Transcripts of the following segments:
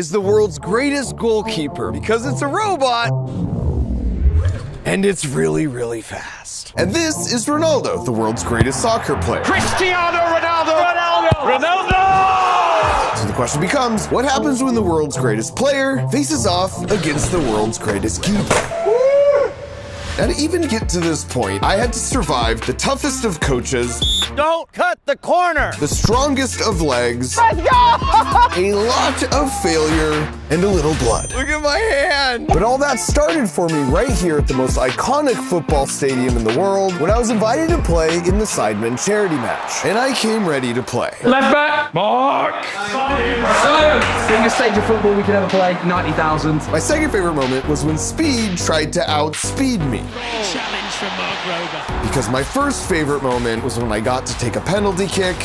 is the world's greatest goalkeeper because it's a robot and it's really, really fast. And this is Ronaldo, the world's greatest soccer player. Cristiano Ronaldo! Ronaldo! So the question becomes, what happens when the world's greatest player faces off against the world's greatest keeper? Now to even get to this point, I had to survive the toughest of coaches. Don't cut the corner! The strongest of legs. Let's go! A lot of failure and a little blood. Look at my hand! But all that started for me right here at the most iconic football stadium in the world when I was invited to play in the Sidemen charity match. And I came ready to play. Left back, Mark! Biggest stage of football we could ever play, 90,000. My second favorite moment was when Speed tried to outspeed me. Challenge from Mark Rober. Because my first favorite moment was when I got to take a penalty kick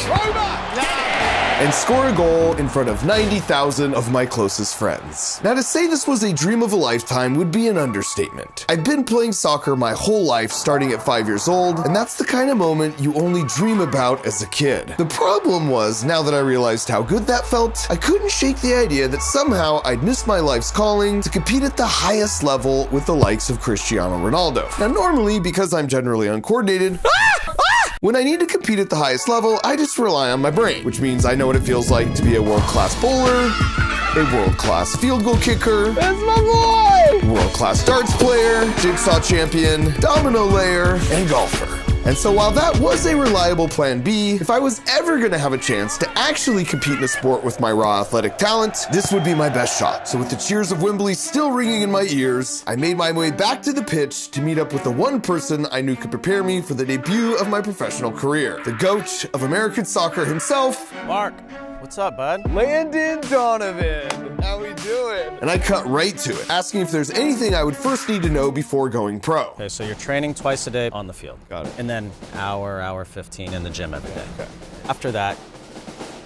and score a goal in front of 90,000 of my closest friends. Now to say this was a dream of a lifetime would be an understatement. I've been playing soccer my whole life starting at 5 years old, and that's the kind of moment you only dream about as a kid. The problem was, now that I realized how good that felt, I couldn't shake the idea that somehow I'd missed my life's calling to compete at the highest level with the likes of Cristiano Ronaldo. Now normally, because I'm generally uncoordinated, when I need to compete at the highest level, I just rely on my brain, which means I know what it feels like to be a world-class bowler, a world-class field goal kicker, That's my boy! world-class darts player, jigsaw champion, domino layer, and golfer. And so while that was a reliable plan B, if I was ever gonna have a chance to actually compete in a sport with my raw athletic talent, this would be my best shot. So with the cheers of Wembley still ringing in my ears, I made my way back to the pitch to meet up with the one person I knew could prepare me for the debut of my professional career, the GOAT of American soccer himself, Mark, what's up, bud? Landon Donovan. How we doing? And I cut right to it, asking if there's anything I would first need to know before going pro. Okay, so you're training twice a day on the field. Got it. And then hour 15 in the gym every day. Okay. After that,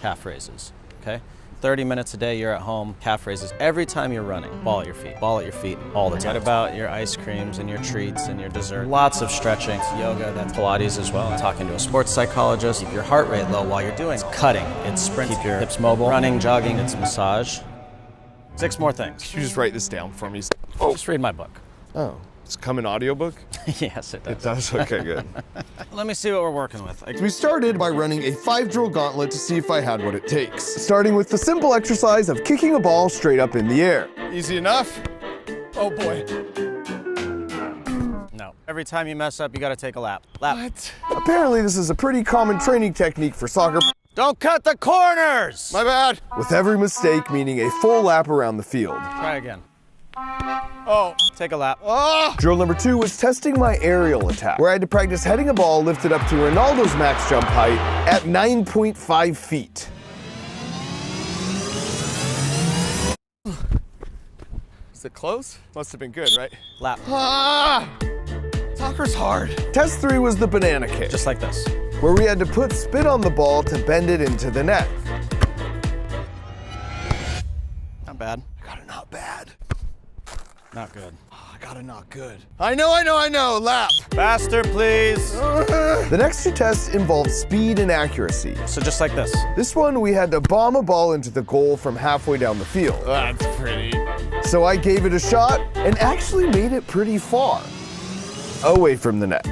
calf raises, okay? 30 minutes a day you're at home, calf raises. Every time you're running, ball at your feet all the time. What about your ice creams and your treats and your dessert? Lots of stretching, yoga, that's Pilates as well. Talking to a sports psychologist, keep your heart rate low while you're doing it. It's cutting, it's sprint, keep your hips mobile, running, jogging, it's massage. 6 more things. Could you just write this down for me? Just read my book. Oh, it's come in audiobook? Yes, it does. It does? Okay, good. Let me see what we're working with. We started by running a 5-drill gauntlet to see if I had what it takes. Starting with the simple exercise of kicking a ball straight up in the air. Easy enough? Oh boy. No. Every time you mess up, you gotta take a lap. What? Apparently this is a pretty common training technique for soccer. Don't cut the corners! My bad. With every mistake meaning a full lap around the field. Try again. Oh. Take a lap. Oh. Drill number 2 was testing my aerial attack, where I had to practice heading a ball lifted up to Ronaldo's max jump height at 9.5 feet. Is it close? Must have been good, right? Lap. Ah! Soccer's hard. Test 3 was the banana kick, Just like this. where we had to put spin on the ball to bend it into the net. Not bad. I got a not bad. Not good. Oh, I got a not good. I know, lap. Faster, please. The next 2 tests involved speed and accuracy. So just like this. This one, we had to bomb a ball into the goal from halfway down the field. That's pretty. So I gave it a shot and actually made it pretty far, away from the net.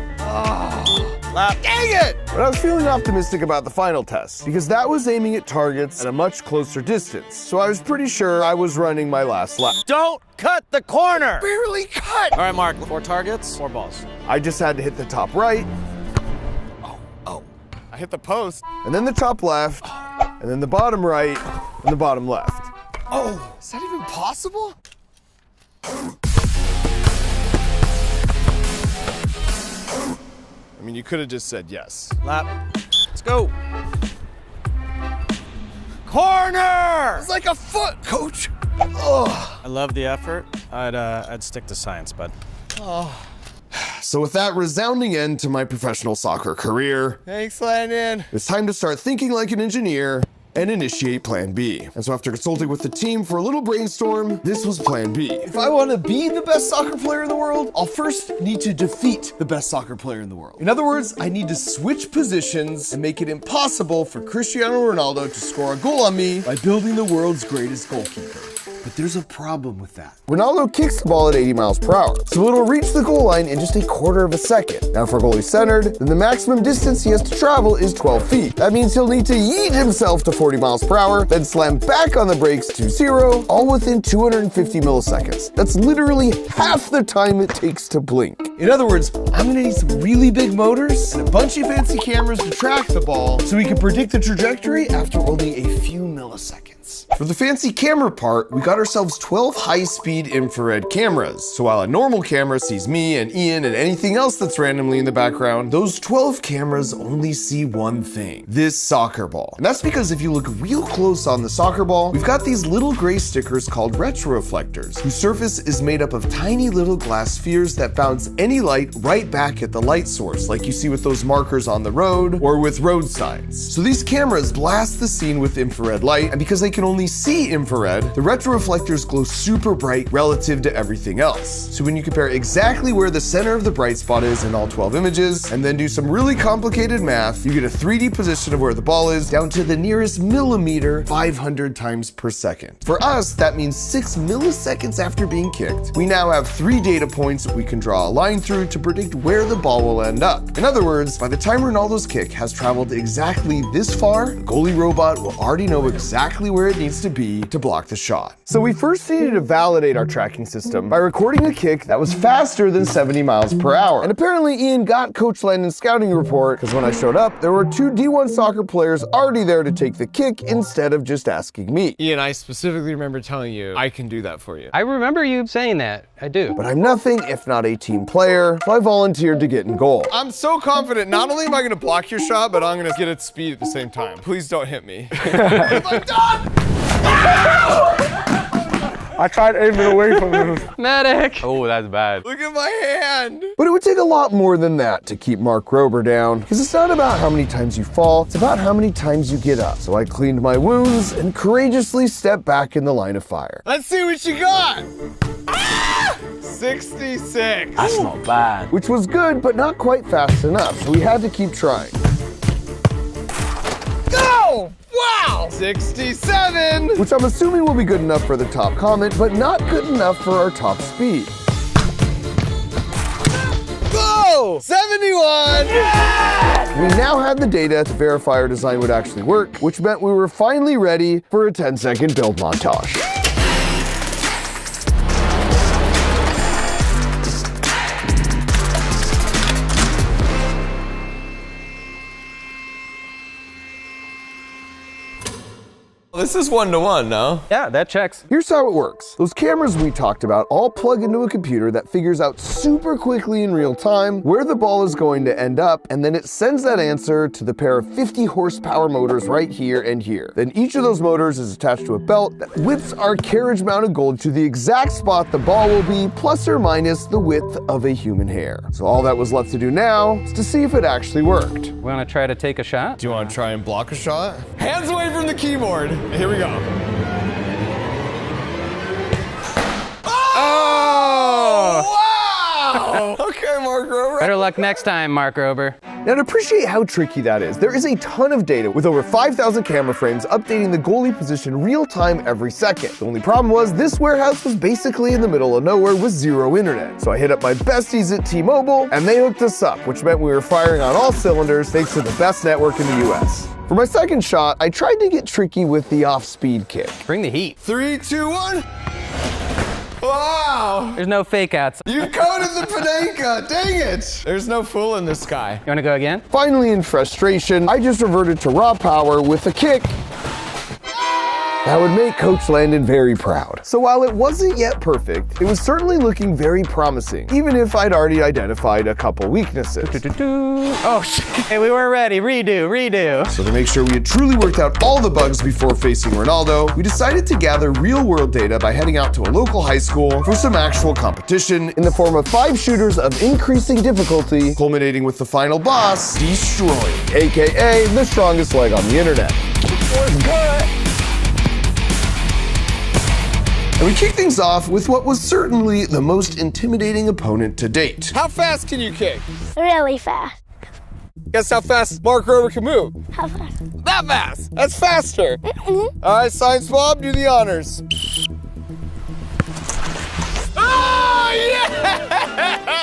Lap. Dang it! But I was feeling optimistic about the final test because that was aiming at targets at a much closer distance. So I was pretty sure I was running my last lap. Don't cut the corner! Barely cut! All right, Mark, 4 targets, 4 balls. I just had to hit the top right. Oh. I hit the post. And then the top left. And then the bottom right. And the bottom left. Oh, is that even possible? I mean, you could have just said yes. Lap. Let's go. Corner! It's like a foot, coach. Oh. I love the effort. I'd stick to science, bud. So with that resounding end to my professional soccer career, thanks, Landon. It's time to start thinking like an engineer and initiate plan B. And so after consulting with the team for a little brainstorm, this was plan B. If I want to be the best soccer player in the world, I'll first need to defeat the best soccer player in the world. In other words, I need to switch positions and make it impossible for Cristiano Ronaldo to score a goal on me by building the world's greatest goalkeeper. But there's a problem with that. Ronaldo kicks the ball at 80 miles per hour, so it'll reach the goal line in just a quarter of a second. Now, if our goalie's centered, then the maximum distance he has to travel is 12 feet. That means he'll need to yeet himself to 40 miles per hour, then slam back on the brakes to 0, all within 250 milliseconds. That's literally half the time it takes to blink. In other words, I'm gonna need some really big motors and a bunch of fancy cameras to track the ball so we can predict the trajectory after only a few milliseconds. For the fancy camera part, we got ourselves 12 high-speed infrared cameras. So while a normal camera sees me and Ian and anything else that's randomly in the background, those 12 cameras only see one thing: this soccer ball. And that's because if you look real close on the soccer ball, we've got these little gray stickers called retroreflectors, whose surface is made up of tiny little glass spheres that bounce any light right back at the light source, like you see with those markers on the road or with road signs. So these cameras blast the scene with infrared light, and because they can only see infrared, the retroreflectors glow super bright relative to everything else. So when you compare exactly where the center of the bright spot is in all 12 images, and then do some really complicated math, you get a 3D position of where the ball is down to the nearest millimeter 500 times per second. For us, that means 6 milliseconds after being kicked, we now have 3 data points we can draw a line through to predict where the ball will end up. In other words, by the time Ronaldo's kick has traveled exactly this far, the goalie robot will already know exactly where it needs to be to block the shot. So we first needed to validate our tracking system by recording a kick that was faster than 70 miles per hour. And apparently Ian got Coach Landon's scouting report, because when I showed up, there were 2 D1 soccer players already there to take the kick instead of just asking me. Ian, I specifically remember telling you I can do that for you. I remember you saying that. I do. But I'm nothing if not a team player, so I volunteered to get in goal. I'm so confident, not only am I gonna block your shot, but I'm gonna get its speed at the same time. Please don't hit me. I'm done! I tried aiming away from him. Medic! Oh, that's bad. Look at my hand! But it would take a lot more than that to keep Mark Rober down, because it's not about how many times you fall, it's about how many times you get up. So I cleaned my wounds and courageously stepped back in the line of fire. Let's see what you got! 66. That's not bad. Which was good, but not quite fast enough, so we had to keep trying. Go! Wow! 67! Which I'm assuming will be good enough for the top comment, but not good enough for our top speed. Go! 71! Yes! We now had the data to verify our design would actually work, which meant we were finally ready for a 10-second build montage. This is 1-to-1, no? Yeah, that checks. Here's how it works. Those cameras we talked about all plug into a computer that figures out super quickly in real time where the ball is going to end up, and then it sends that answer to the pair of 50 horsepower motors right here and here. Then each of those motors is attached to a belt that whips our carriage-mounted goal to the exact spot the ball will be, plus or minus the width of a human hair. So all that was left to do now is to see if it actually worked. Want to try to take a shot? Do you want to try and block a shot? Hands away from the keyboard. Here we go. Oh! Wow! Okay, Mark Rober. Better luck next time, Mark Rober. Now, to appreciate how tricky that is, there is a ton of data with over 5,000 camera frames updating the goalie position real time every second. The only problem was this warehouse was basically in the middle of nowhere with zero internet. So I hit up my besties at T-Mobile and they hooked us up, which meant we were firing on all cylinders thanks to the best network in the US. For my second shot, I tried to get tricky with the off-speed kick. Bring the heat. 3, 2, 1. Wow! There's no fake outs. You coated the Panenka! Dang it! There's no fooling this guy. You want to go again? Finally, in frustration, I just reverted to raw power with a kick that would make Coach Landon very proud. So while it wasn't yet perfect, it was certainly looking very promising, even if I'd already identified a couple weaknesses. Oh, shit. Hey, we weren't ready. Redo. So to make sure we had truly worked out all the bugs before facing Ronaldo, we decided to gather real-world data by heading out to a local high school for some actual competition in the form of 5 shooters of increasing difficulty, culminating with the final boss, Destroying, aka the strongest leg on the internet. What's good? And we kick things off with what was certainly the most intimidating opponent to date. How fast can you kick? Really fast. Guess how fast Mark Rober can move? How fast? That fast! That's faster! All right, Science Bob, do the honors.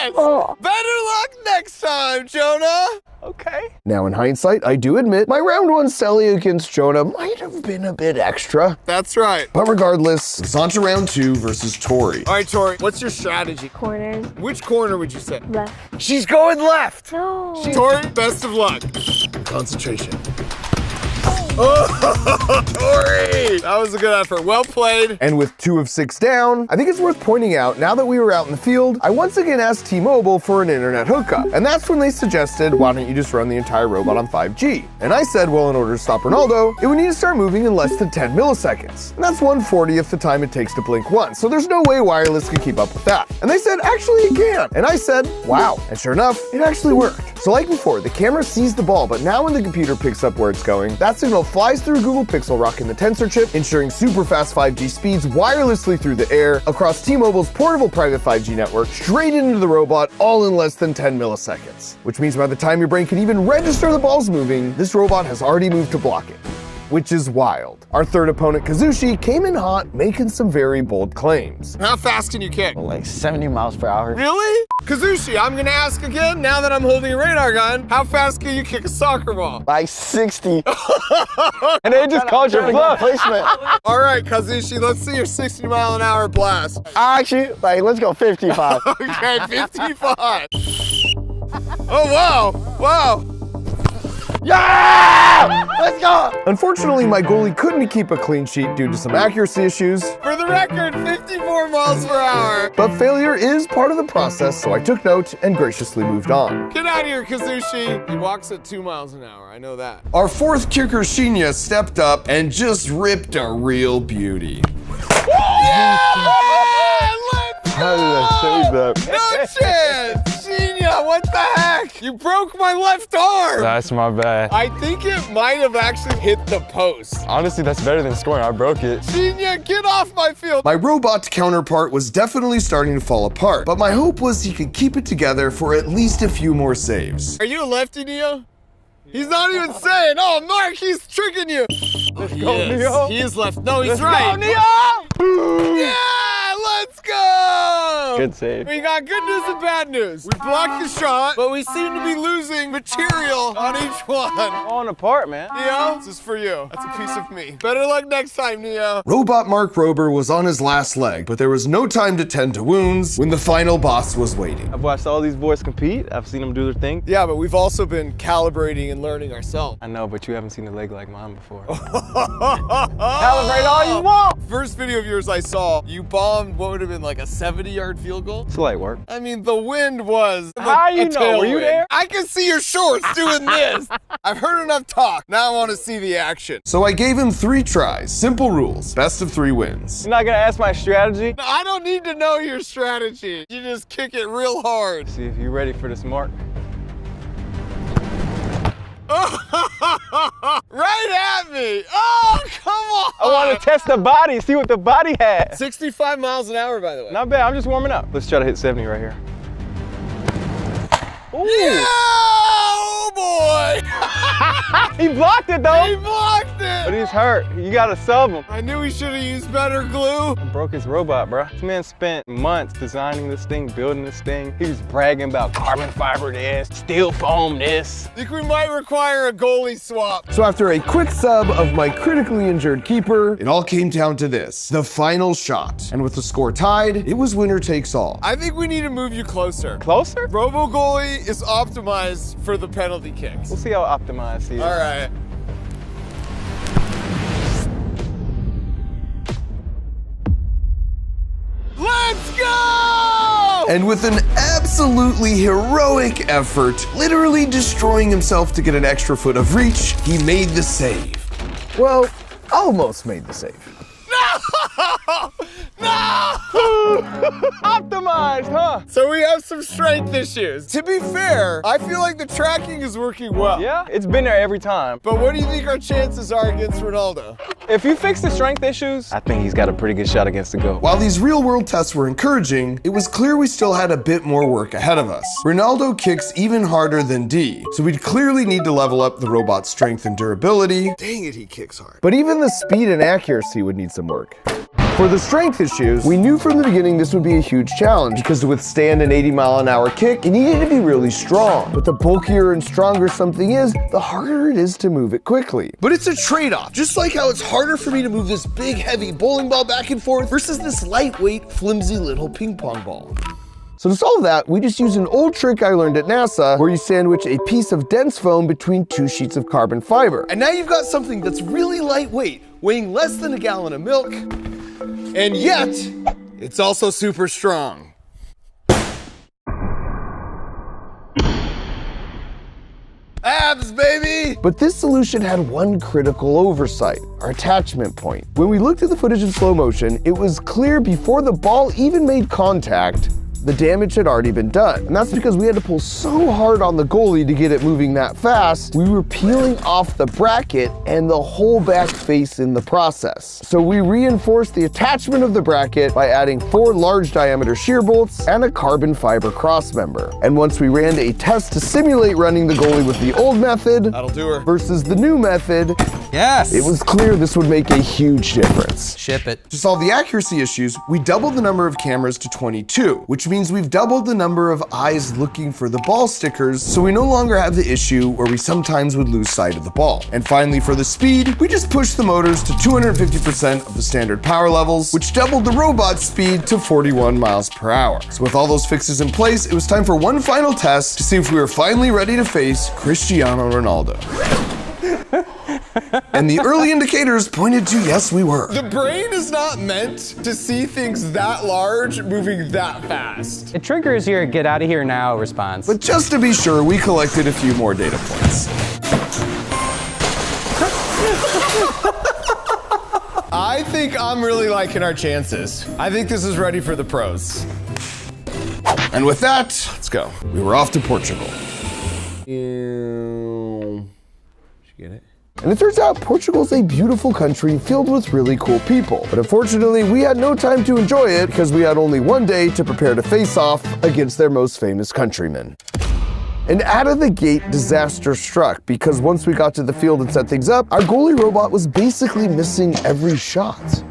Yes! Oh. Better luck next time, Jonah! Okay. Now in hindsight, I do admit my round one Selly against Jonah might have been a bit extra. That's right. But regardless, it's on to round 2 versus Tori. All right, Tori, what's your strategy? Corners. Which corner would you say? Left. She's going left. No. Tori, best of luck. Concentration. Oh, Tori! That was a good effort. Well played. And with 2 of 6 down, I think it's worth pointing out, now that we were out in the field, I once again asked T-Mobile for an internet hookup. And that's when they suggested, why don't you just run the entire robot on 5G? And I said, well, in order to stop Ronaldo, it would need to start moving in less than 10 milliseconds. And that's 1/40th the time it takes to blink once, so there's no way wireless can keep up with that. And they said, actually it can. And I said, wow. And sure enough, it actually worked. So like before, the camera sees the ball, but now when the computer picks up where it's going, that signal flies through Google Pixel rockin the Tensor chip, ensuring super fast 5G speeds wirelessly through the air, across T-Mobile's portable private 5G network, straight into the robot, all in less than 10 milliseconds. Which means by the time your brain can even register the ball's moving, this robot has already moved to block it. Which is wild. Our third opponent, Kazushi, came in hot, making some very bold claims. How fast can you kick? Like 70 miles per hour. Really? Kazushi, I'm gonna ask again, now that I'm holding a radar gun, how fast can you kick a soccer ball? Like 60. And they just called your bluff. Placement. All right, Kazushi, let's see your 60-mile-an-hour blast. Actually, like, let's go 55. Okay, 55. Oh, wow, wow. Yeah! Let's go! Unfortunately, my goalie couldn't keep a clean sheet due to some accuracy issues, For the record, 54 miles per hour. but failure is part of the process, so I took note and graciously moved on. Get out of here, Kazushi. He walks at 2 miles an hour, I know that. Our fourth kicker, Shinya, stepped up and just ripped a real beauty. Yeah! Let's How did I say that? No chance! Shinya, what the heck? You broke my left arm! That's my bad. I think it might have actually hit the post. Honestly, that's better than scoring. I broke it. Shinya, get off my field! My robot counterpart was definitely starting to fall apart, but my hope was he could keep it together for at least a few more saves. Are you a lefty, Neo? He's not even saying. Oh, Mark, he's tricking you. Let's go, Neo. He is left. No, he's Let's right. go, Neo! Yeah, let's go. Good save. We got good news and bad news. We blocked the shot, but we seem to be losing material on each one. Falling apart, man. Neo, this is for you. That's a piece of me. Better luck next time, Neo. Robot Mark Rober was on his last leg, but there was no time to tend to wounds when the final boss was waiting. I've watched all these boys compete. I've seen them do their thing. Yeah, but we've also been calibrating and learning ourselves. I know, but you haven't seen a leg like mine before. Calibrate all you want. First video of yours I saw, you bombed what would have been like a 70-yard field goal. It's light work. I mean, the wind was How you a know? Were you tailwind. there? I can see your shorts doing this. I've heard enough talk. Now I want to see the action. So I gave him 3 tries, simple rules, best of 3 wins. You're not gonna ask my strategy? I don't need to know your strategy. You just kick it real hard. See if you're ready for this mark. Right at me. Oh, come on. I want to test the body, see what the body has. 65 miles an hour, by the way. Not bad, I'm just warming up. Let's try to hit 70 right here. Ooh. Yeah, oh boy. He blocked it though. He blocked it. But he's hurt. You gotta sub him. I knew he should have used better glue. I broke his robot, bro. This man spent months designing this thing, building this thing. He was bragging about carbon fiber this, steel foam this. Think we might require a goalie swap. So after a quick sub of my critically injured keeper, it all came down to this, the final shot. And with the score tied, it was winner takes all. I think we need to move you closer. Closer? Robo goalie is optimized for the penalty kicks. We'll see how optimized he is. All right. Let's go! And with an absolutely heroic effort, literally destroying himself to get an extra foot of reach, he made the save. Well, almost made the save. No! No! Optimized, huh? So we have some strength issues. To be fair, I feel like the tracking is working well. Yeah, it's been there every time. But what do you think our chances are against Ronaldo? If you fix the strength issues, I think he's got a pretty good shot against the GOAT. While these real-world tests were encouraging, it was clear we still had a bit more work ahead of us. Ronaldo kicks even harder than D, so we'd clearly need to level up the robot's strength and durability. Dang it, he kicks hard. But even the speed and accuracy would need some work. For the strength issues, we knew from the beginning this would be a huge challenge because to withstand an 80-mile-an-hour kick, it needed to be really strong. But the bulkier and stronger something is, the harder it is to move it quickly. But it's a trade-off, just like how it's harder for me to move this big, heavy bowling ball back and forth versus this lightweight, flimsy little ping pong ball. So to solve that, we just used an old trick I learned at NASA where you sandwich a piece of dense foam between 2 sheets of carbon fiber. And now you've got something that's really lightweight, weighing less than a gallon of milk, and yet, it's also super strong. Abs, baby! But this solution had one critical oversight, our attachment point. When we looked at the footage in slow motion, it was clear before the ball even made contact, the damage had already been done. And that's because we had to pull so hard on the goalie to get it moving that fast, we were peeling off the bracket and the whole back face in the process. So we reinforced the attachment of the bracket by adding 4 large diameter shear bolts and a carbon fiber cross member. And once we ran a test to simulate running the goalie with the old method That'll do her. versus the new method, Yes! it was clear this would make a huge difference. Ship it. To solve the accuracy issues, we doubled the number of cameras to 22, which means we've doubled the number of eyes looking for the ball stickers, so we no longer have the issue where we sometimes would lose sight of the ball. And finally, for the speed, we just pushed the motors to 250% of the standard power levels, which doubled the robot's speed to 41 miles per hour. So with all those fixes in place, it was time for one final test to see if we were finally ready to face Cristiano Ronaldo. And the early indicators pointed to yes, we were. The brain is not meant to see things that large moving that fast. It triggers your get out of here now response. But just to be sure, we collected a few more data points. I think I'm really liking our chances. I think this is ready for the pros. And with that, let's go. We were off to Portugal. Did you get it? And it turns out Portugal's a beautiful country filled with really cool people. But unfortunately, we had no time to enjoy it because we had only one day to prepare to face off against their most famous countrymen. And out of the gate, disaster struck because once we got to the field and set things up, our goalie robot was basically missing every shot.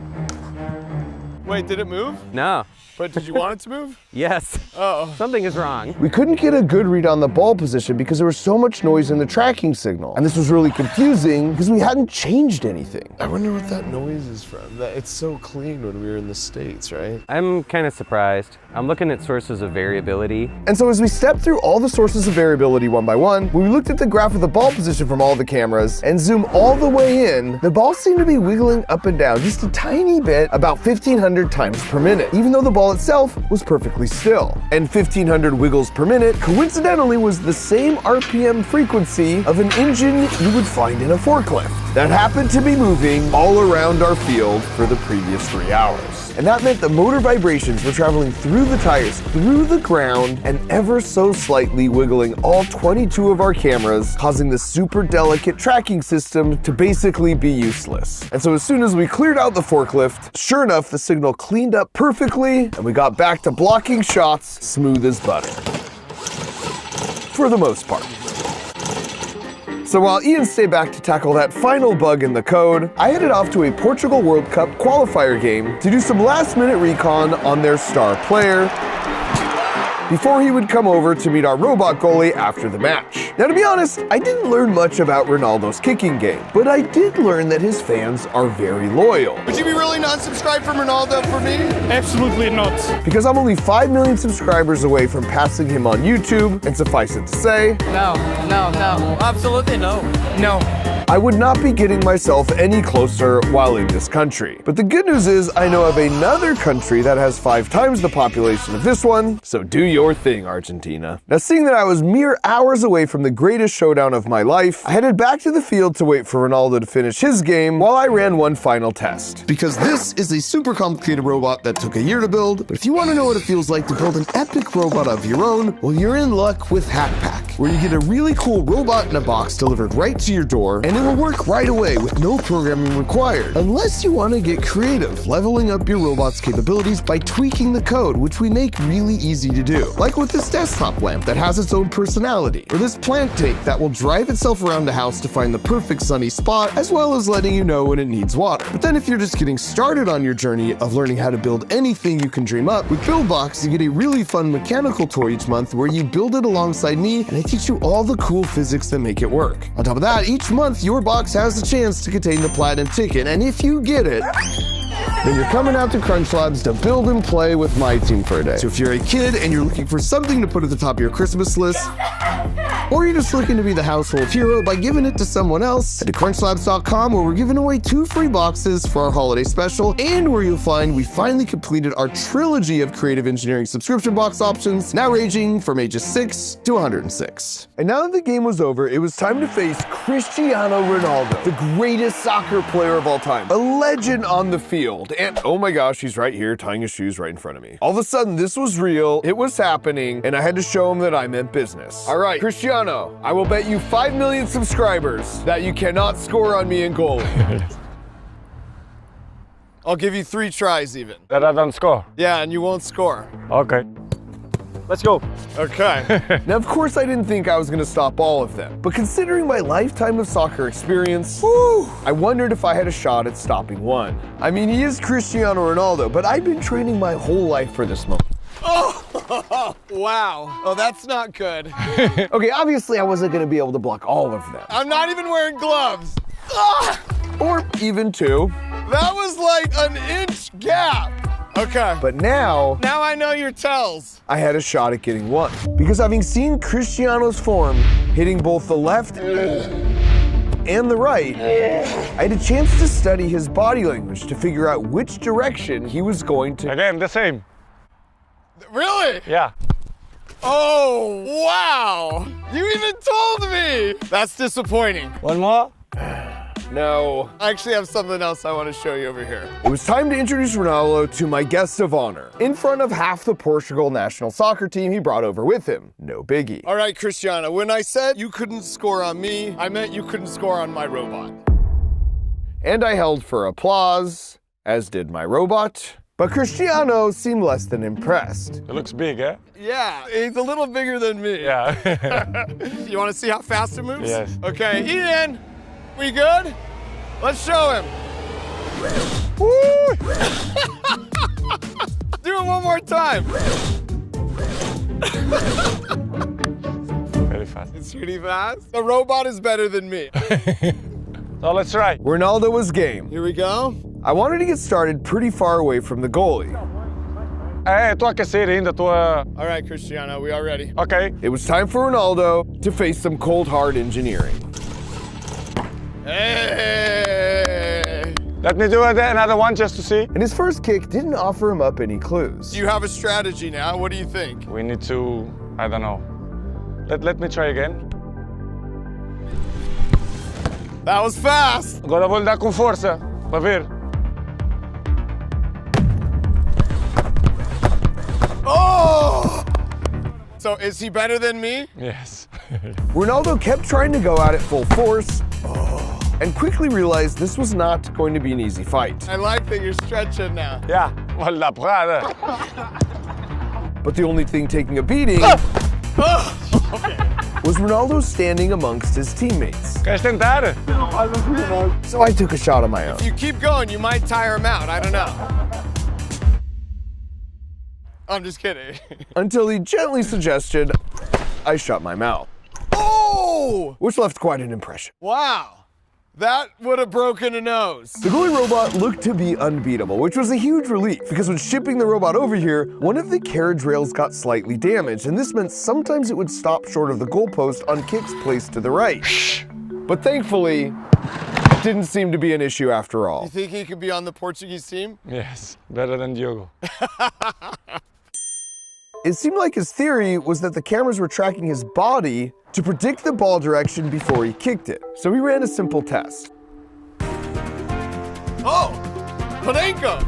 Wait, did it move? No. But did you want it to move? Yes. Uh-oh. Something is wrong. We couldn't get a good read on the ball position because there was so much noise in the tracking signal. And this was really confusing because we hadn't changed anything. I wonder what that noise is from. It's so clean when we were in the States, right? I'm kind of surprised. I'm looking at sources of variability. And so as we stepped through all the sources of variability one by one, we looked at the graph of the ball position from all the cameras and zoom all the way in, the ball seemed to be wiggling up and down just a tiny bit, about 1,500 times per minute, even though the ball itself was perfectly still. And 1,500 wiggles per minute coincidentally was the same RPM frequency of an engine you would find in a forklift that happened to be moving all around our field for the previous 3 hours. And that meant the motor vibrations were traveling through the tires, through the ground, and ever so slightly wiggling all 22 of our cameras, causing the super delicate tracking system to basically be useless. And so as soon as we cleared out the forklift, sure enough, the signal cleaned up perfectly, and we got back to blocking shots smooth as butter. For the most part. So while Ian stayed back to tackle that final bug in the code, I headed off to a Portugal World Cup qualifier game to do some last-minute recon on their star player before he would come over to meet our robot goalie after the match. Now, to be honest, I didn't learn much about Ronaldo's kicking game, but I did learn that his fans are very loyal. Would you be really not subscribed from Ronaldo for me? Absolutely not. Because I'm only 5 million subscribers away from passing him on YouTube, and suffice it to say, No, absolutely no. No. I would not be getting myself any closer while in this country. But the good news is I know of another country that has 5 times the population of this one, so do your thing, Argentina. Now, seeing that I was mere hours away from the greatest showdown of my life, I headed back to the field to wait for Ronaldo to finish his game while I ran one final test. Because this is a super complicated robot that took a year to build, but if you want to know what it feels like to build an epic robot of your own, well, you're in luck with HackPack, where you get a really cool robot in a box delivered right to your door, and it will work right away with no programming required, unless you want to get creative, leveling up your robot's capabilities by tweaking the code, which we make really easy to do. too, like with this desktop lamp that has its own personality, or this plant tape that will drive itself around the house to find the perfect sunny spot, as well as letting you know when it needs water. But then if you're just getting started on your journey of learning how to build anything you can dream up, with BuildBox you get a really fun mechanical toy each month where you build it alongside me and I teach you all the cool physics that make it work. On top of that, each month your box has the chance to contain the platinum ticket, and if you get it, then you're coming out to Crunch Labs to build and play with my team for a day. So if you're a kid and you're looking for something to put at the top of your Christmas list, or you're just looking to be the household hero by giving it to someone else, head to crunchlabs.com where we're giving away 2 free boxes for our holiday special, and where you'll find we finally completed our trilogy of creative engineering subscription box options, now ranging from ages 6 to 106. And now that the game was over, it was time to face Cristiano Ronaldo, the greatest soccer player of all time, a legend on the field. And oh my gosh, he's right here tying his shoes right in front of me. All of a sudden, this was real, it was happening, and I had to show him that I meant business. All right, Cristiano, I will bet you 5 million subscribers that you cannot score on me in goalie. I'll give you 3 tries even. That I don't score. Yeah, and you won't score. Okay. Let's go. Okay. Now, of course, I didn't think I was gonna stop all of them, but considering my lifetime of soccer experience, whew, I wondered if I had a shot at stopping one. I mean, he is Cristiano Ronaldo, but I've been training my whole life for this moment. Oh, wow. Oh, that's not good. Okay, obviously I wasn't gonna be able to block all of them. I'm not even wearing gloves. Ah! Or even 2. That was like an inch gap. Okay. But now I know your tells. I had a shot at getting 1. Because having seen Cristiano's form hitting both the left and the right, I had a chance to study his body language to figure out which direction he was going to. Again, the same. Really? Yeah. Oh, wow. You even told me. That's disappointing. One more? No. I actually have something else I want to show you over here. It was time to introduce Ronaldo to my guest of honor, in front of half the Portugal national soccer team he brought over with him. No biggie. All right, Cristiano, when I said you couldn't score on me, I meant you couldn't score on my robot. And I held for applause, as did my robot. But Cristiano seemed less than impressed. It looks big, eh? Yeah, he's a little bigger than me. Yeah. You want to see how fast it moves? Yes. Okay, Ian, we good? Let's show him. Woo! Do it one more time. Very fast. It's pretty fast. The robot is better than me. So let's try. Ronaldo was game. Here we go. I wanted to get started pretty far away from the goalie. Tô a aquecer ainda, tô a... All right, Cristiano, we are ready. Okay. It was time for Ronaldo to face some cold hard engineering. Hey! Let me do another one just to see. And his first kick didn't offer him up any clues. You have a strategy now. What do you think? We need to, I don't know. Let me try again. That was fast. Agora vou dar com força, para ver. Oh! So is he better than me? Yes. Ronaldo kept trying to go at it full force, and quickly realized this was not going to be an easy fight. I like that you're stretching now. Yeah, vale la prada. But the only thing taking a beating was Ronaldo standing amongst his teammates. Queres tentar? So I took a shot on my own. If you keep going, you might tire him out. I don't know. I'm just kidding. Until he gently suggested I shut my mouth. Oh! Which left quite an impression. Wow. That would have broken a nose. The goalie robot looked to be unbeatable, which was a huge relief, because when shipping the robot over here, one of the carriage rails got slightly damaged, and this meant sometimes it would stop short of the goalpost on kicks placed to the right. But thankfully, it didn't seem to be an issue after all. You think he could be on the Portuguese team? Yes, better than Diogo. It seemed like his theory was that the cameras were tracking his body to predict the ball direction before he kicked it. So he ran a simple test. Oh! Panenko!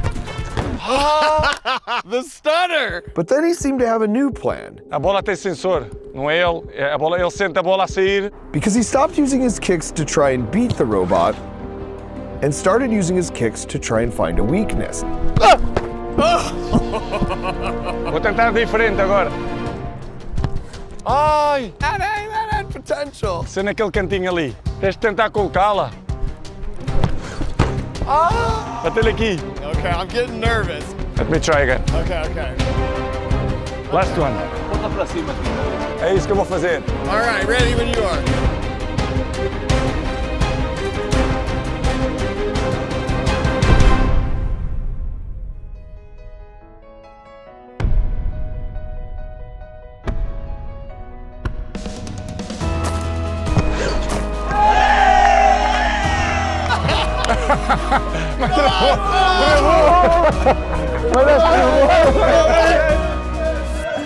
The stunner! But then he seemed to have a new plan, A bola tem sensor, não é ele. A bola, ele sente a bola a sair. because he stopped using his kicks to try and beat the robot and started using his kicks to try and find a weakness. Vou tentar diferente agora. Ai! That had potential. Você naquele cantinho ali. Tens de tentar colocá-la. Ah! Bate-lhe aqui. Okay, I'm getting nervous. Let me try again. Okay. Last one. É isso que eu vou fazer. All right, ready when you are.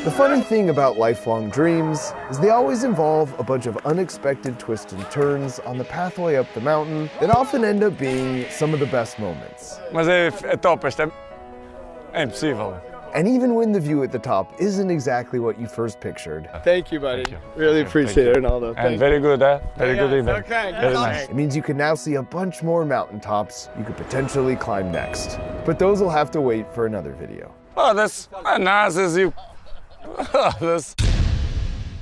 The funny thing about lifelong dreams is they always involve a bunch of unexpected twists and turns on the pathway up the mountain that often end up being some of the best moments. Mas é top, esta é impossível. And even when the view at the top isn't exactly what you first pictured, Thank you, buddy. Really appreciate it, Ronaldo. And very good, eh? Very good evening. Okay, Very good nice. it means you can now see a bunch more mountaintops you could potentially climb next. But those will have to wait for another video. Oh, that's nice as you. That's.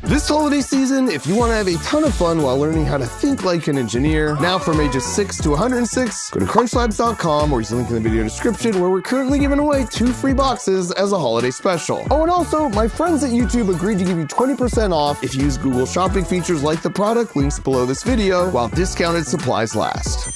This holiday season, if you want to have a ton of fun while learning how to think like an engineer, now from ages 6 to 106, go to crunchlabs.com or use the link in the video description where we're currently giving away 2 free boxes as a holiday special. Oh, and also, my friends at YouTube agreed to give you 20% off if you use Google shopping features like the product links below this video while discounted supplies last.